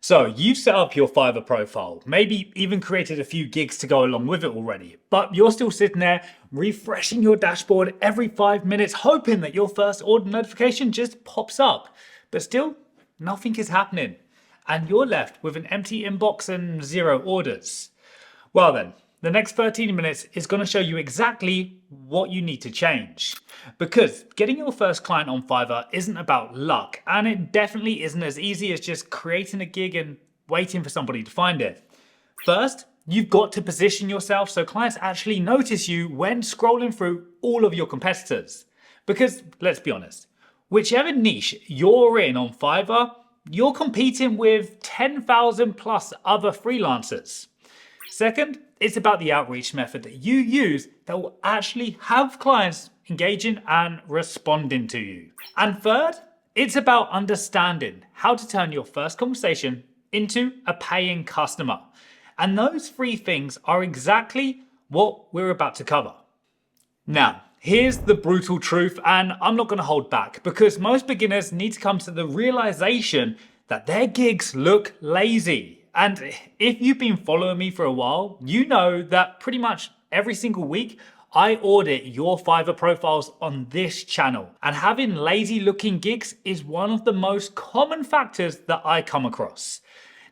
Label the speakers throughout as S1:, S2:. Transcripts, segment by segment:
S1: So you've set up your Fiverr profile, maybe even created a few gigs to go along with it already, but you're still sitting there refreshing your dashboard every 5 minutes, hoping that your first order notification just pops up. But still, nothing is happening. And you're left with an empty inbox and 0 orders. Well then, the next 13 minutes is going to show you exactly what you need to change. Because getting your first client on Fiverr isn't about luck, and it definitely isn't as easy as just creating a gig and waiting for somebody to find it. First, you've got to position yourself so clients actually notice you when scrolling through all of your competitors. Because let's be honest, whichever niche you're in on Fiverr, you're competing with 10,000 plus other freelancers. Second, it's about the outreach method that you use that will actually have clients engaging and responding to you. And third, it's about understanding how to turn your first conversation into a paying customer. And those 3 things are exactly what we're about to cover. Now, here's the brutal truth, and I'm not going to hold back because most beginners need to come to the realization that their gigs look lazy. And if you've been following me for a while, you know that pretty much every single week, I audit your Fiverr profiles on this channel. And having lazy looking gigs is one of the most common factors that I come across.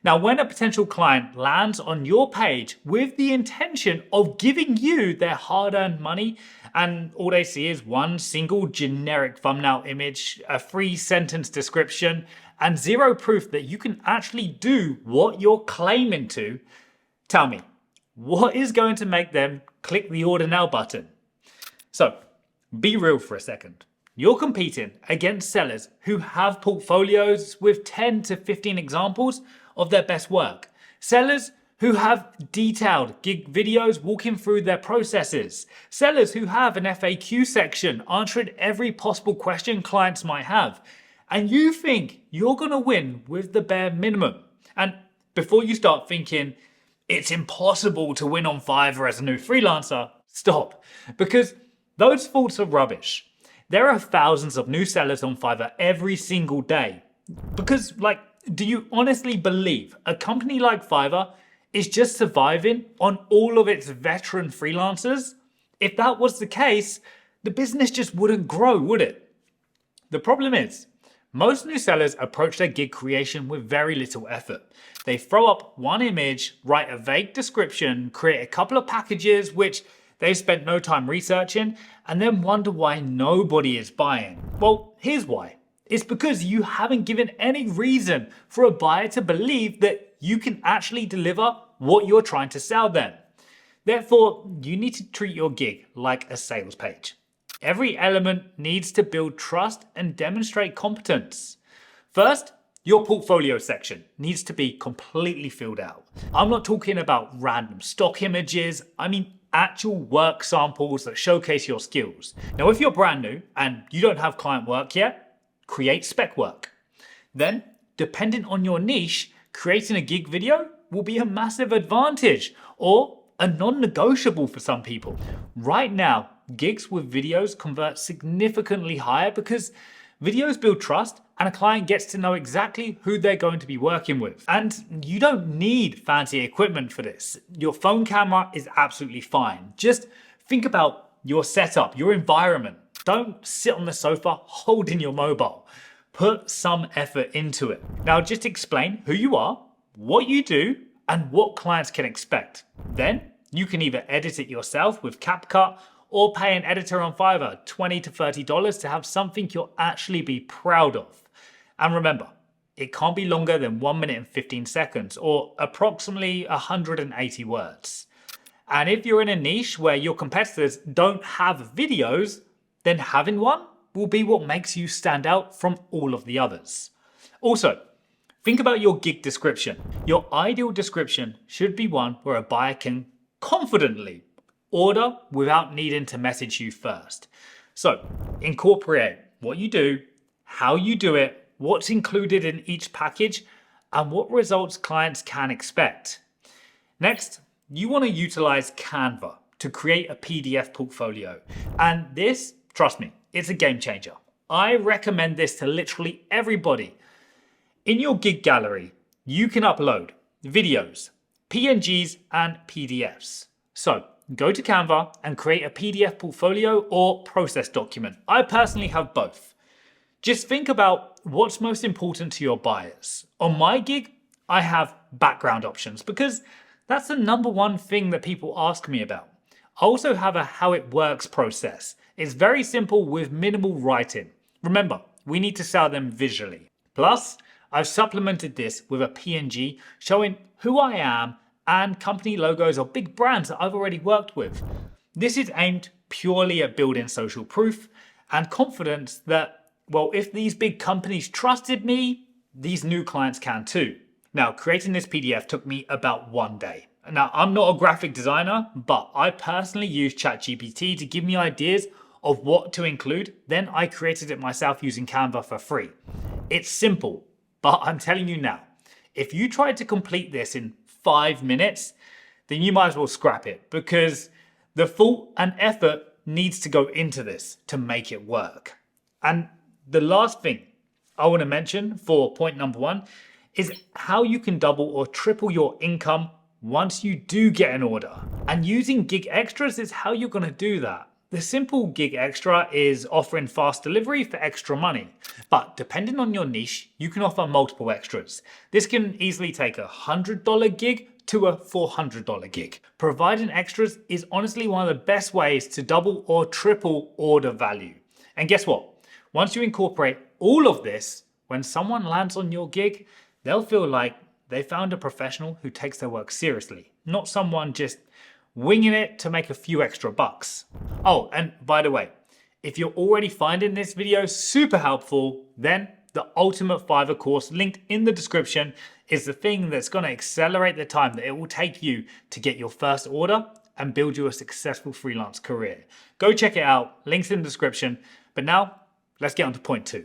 S1: Now, when a potential client lands on your page with the intention of giving you their hard-earned money, and all they see is one single generic thumbnail image, a 3-sentence description, and 0 proof that you can actually do what you're claiming to, tell me, what is going to make them click the order now button? So, be real for a second. You're competing against sellers who have portfolios with 10 to 15 examples of their best work. Sellers who have detailed gig videos walking through their processes. Sellers who have an FAQ section answering every possible question clients might have. And you think you're going to win with the bare minimum. And before you start thinking it's impossible to win on Fiverr as a new freelancer, stop. Because those thoughts are rubbish. There are thousands of new sellers on Fiverr every single day. Because, do you honestly believe a company like Fiverr is just surviving on all of its veteran freelancers? If that was the case, the business just wouldn't grow, would it? The problem is, most new sellers approach their gig creation with very little effort. They throw up one image, write a vague description, create a couple of packages which they've spent no time researching, and then wonder why nobody is buying. Well, here's why. It's because you haven't given any reason for a buyer to believe that you can actually deliver what you're trying to sell them. Therefore, you need to treat your gig like a sales page. Every element needs to build trust and demonstrate competence. First, your portfolio section needs to be completely filled out. I'm not talking about random stock images, I mean actual work samples that showcase your skills. Now, if you're brand new and you don't have client work yet, create spec work. Then, depending on your niche, creating a gig video will be a massive advantage or a non-negotiable for some people. Right now, gigs with videos convert significantly higher because videos build trust and a client gets to know exactly who they're going to be working with. And you don't need fancy equipment for this. Your phone camera is absolutely fine. Just think about your setup, your environment. Don't sit on the sofa holding your mobile. Put some effort into it. Now just explain who you are, what you do, and what clients can expect. Then you can either edit it yourself with CapCut or pay an editor on Fiverr $20 to $30 to have something you'll actually be proud of. And remember, it can't be longer than 1 minute and 15 seconds or approximately 180 words. And if you're in a niche where your competitors don't have videos, then having one will be what makes you stand out from all of the others. Also, think about your gig description. Your ideal description should be one where a buyer can confidently order without needing to message you first. So, incorporate what you do, how you do it, what's included in each package, and what results clients can expect. Next, you want to utilize Canva to create a PDF portfolio. And this, trust me, it's a game changer. I recommend this to literally everybody. In your gig gallery, you can upload videos, PNGs, and PDFs. So go to Canva and create a PDF portfolio or process document. I personally have both. Just think about what's most important to your buyers. On my gig, I have background options because that's the number one thing that people ask me about. I also have a how it works process. It's very simple with minimal writing. Remember, we need to sell them visually. Plus, I've supplemented this with a PNG showing who I am and company logos or big brands that I've already worked with. This is aimed purely at building social proof and confidence that, well, if these big companies trusted me, these new clients can too. Now, creating this PDF took me about 1 day. Now, I'm not a graphic designer, but I personally use ChatGPT to give me ideas of what to include. Then I created it myself using Canva for free. It's simple, but I'm telling you now, if you tried to complete this in 5 minutes, then you might as well scrap it because the thought and effort needs to go into this to make it work. And the last thing I want to mention for point number 1 is how you can double or triple your income once you do get an order. And using gig extras is how you're going to do that. The simple gig extra is offering fast delivery for extra money. But depending on your niche, you can offer multiple extras. This can easily take a $100 gig to a $400 gig. Providing extras is honestly one of the best ways to double or triple order value. And guess what? Once you incorporate all of this, when someone lands on your gig, they'll feel like they found a professional who takes their work seriously, not someone just winging it to make a few extra bucks. Oh, and by the way, if you're already finding this video super helpful, then the Ultimate Fiverr course linked in the description is the thing that's going to accelerate the time that it will take you to get your first order and build you a successful freelance career. Go check it out, links in the description. But now, let's get on to point 2.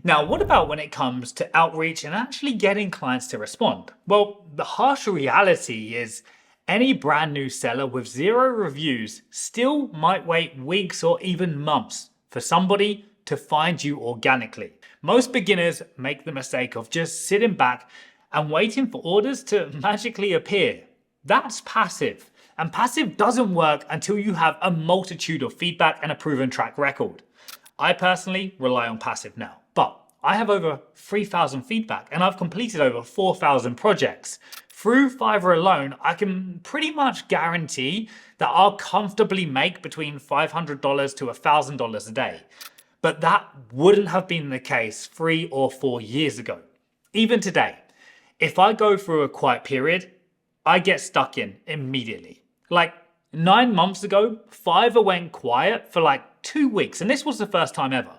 S1: Now, what about when it comes to outreach and actually getting clients to respond? Well, the harsh reality is any brand new seller with 0 reviews still might wait weeks or even months for somebody to find you organically. Most beginners make the mistake of just sitting back and waiting for orders to magically appear. That's passive, and passive doesn't work until you have a multitude of feedback and a proven track record. I personally rely on passive now, but I have over 3,000 feedback and I've completed over 4,000 projects. Through Fiverr alone, I can pretty much guarantee that I'll comfortably make between $500 to $1,000 a day. But that wouldn't have been the case 3 or 4 years ago. Even today, if I go through a quiet period, I get stuck in immediately. Like 9 months ago, Fiverr went quiet for like 2 weeks, and this was the first time ever.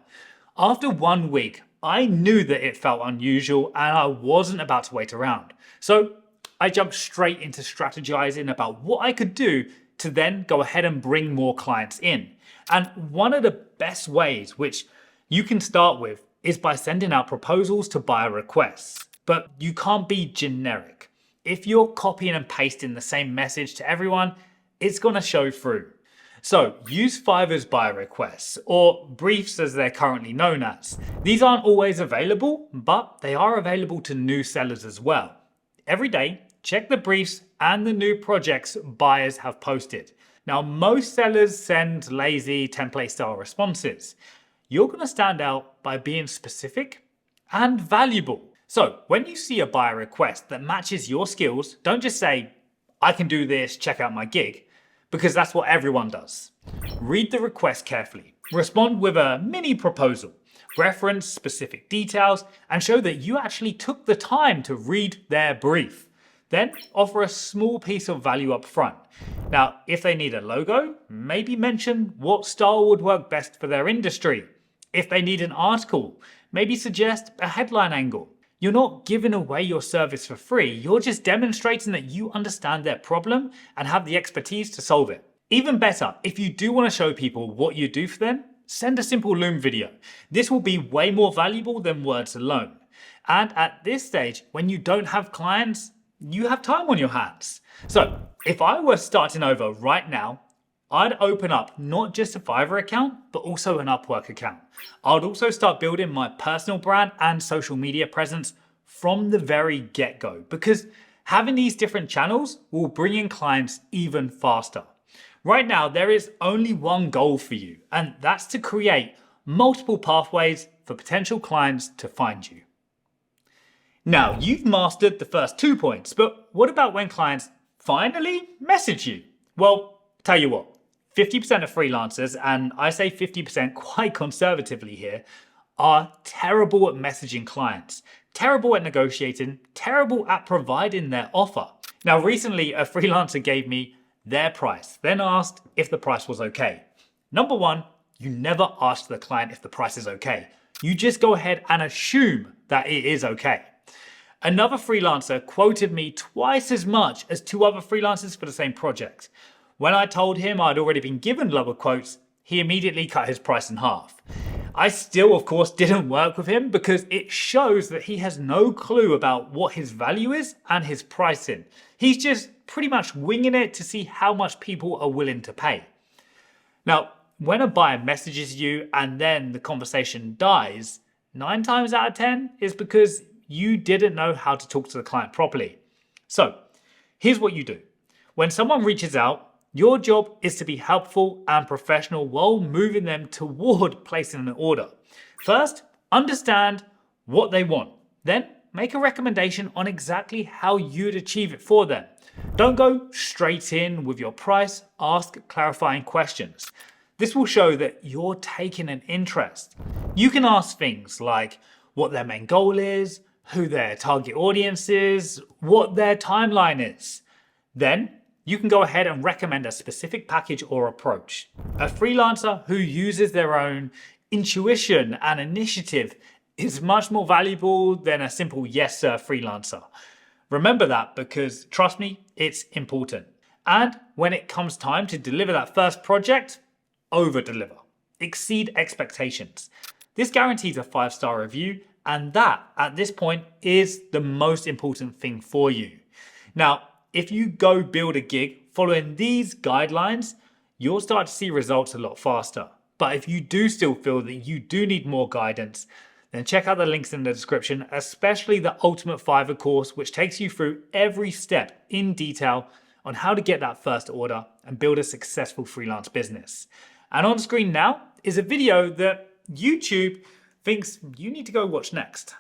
S1: After 1 week, I knew that it felt unusual and I wasn't about to wait around. So I jumped straight into strategizing about what I could do to then go ahead and bring more clients in. And one of the best ways which you can start with is by sending out proposals to buyer requests. But you can't be generic. If you're copying and pasting the same message to everyone, it's going to show through. So use Fiverr's buyer requests, or briefs as they're currently known as. These aren't always available, but they are available to new sellers as well. Every day, check the briefs and the new projects buyers have posted. Now, most sellers send lazy template style responses. You're going to stand out by being specific and valuable. So when you see a buyer request that matches your skills, don't just say, I can do this, check out my gig, because that's what everyone does. Read the request carefully, respond with a mini proposal, reference specific details, and show that you actually took the time to read their brief. Then offer a small piece of value up front. Now, if they need a logo, maybe mention what style would work best for their industry. If they need an article, maybe suggest a headline angle. You're not giving away your service for free, you're just demonstrating that you understand their problem and have the expertise to solve it. Even better, if you do want to show people what you do for them, send a simple Loom video. This will be way more valuable than words alone. And at this stage, when you don't have clients, you have time on your hands. So if I were starting over right now, I'd open up not just a Fiverr account, but also an Upwork account. I'd also start building my personal brand and social media presence from the very get-go, because having these different channels will bring in clients even faster. Right now, there is only one goal for you, and that's to create multiple pathways for potential clients to find you. Now, you've mastered the first 2 points, but what about when clients finally message you? Well, tell you what, 50% of freelancers, and I say 50% quite conservatively here, are terrible at messaging clients, terrible at negotiating, terrible at providing their offer. Now, recently, a freelancer gave me their price, then asked if the price was okay. Number one, you never ask the client if the price is okay. You just go ahead and assume that it is okay. Another freelancer quoted me twice as much as 2 other freelancers for the same project. When I told him I'd already been given lower quotes, he immediately cut his price in half. I still, of course, didn't work with him because it shows that he has no clue about what his value is and his pricing. He's just pretty much winging it to see how much people are willing to pay. Now, when a buyer messages you and then the conversation dies, 9 times out of 10 is because you didn't know how to talk to the client properly. So, here's what you do. When someone reaches out, your job is to be helpful and professional while moving them toward placing an order. First, understand what they want. Then, make a recommendation on exactly how you'd achieve it for them. Don't go straight in with your price, ask clarifying questions. This will show that you're taking an interest. You can ask things like what their main goal is, who their target audience is, what their timeline is. Then, you can go ahead and recommend a specific package or approach. A freelancer who uses their own intuition and initiative is much more valuable than a simple yes sir freelancer. Remember that because trust me, it's important. And when it comes time to deliver that first project, over-deliver. Exceed expectations. This guarantees a 5-star review, and that, at this point, is the most important thing for you. Now, if you go build a gig following these guidelines, you'll start to see results a lot faster. But if you do still feel that you do need more guidance, then check out the links in the description, especially the Ultimate Fiverr course, which takes you through every step in detail on how to get that first order and build a successful freelance business. And on screen now is a video that YouTube thinks you need to go watch next.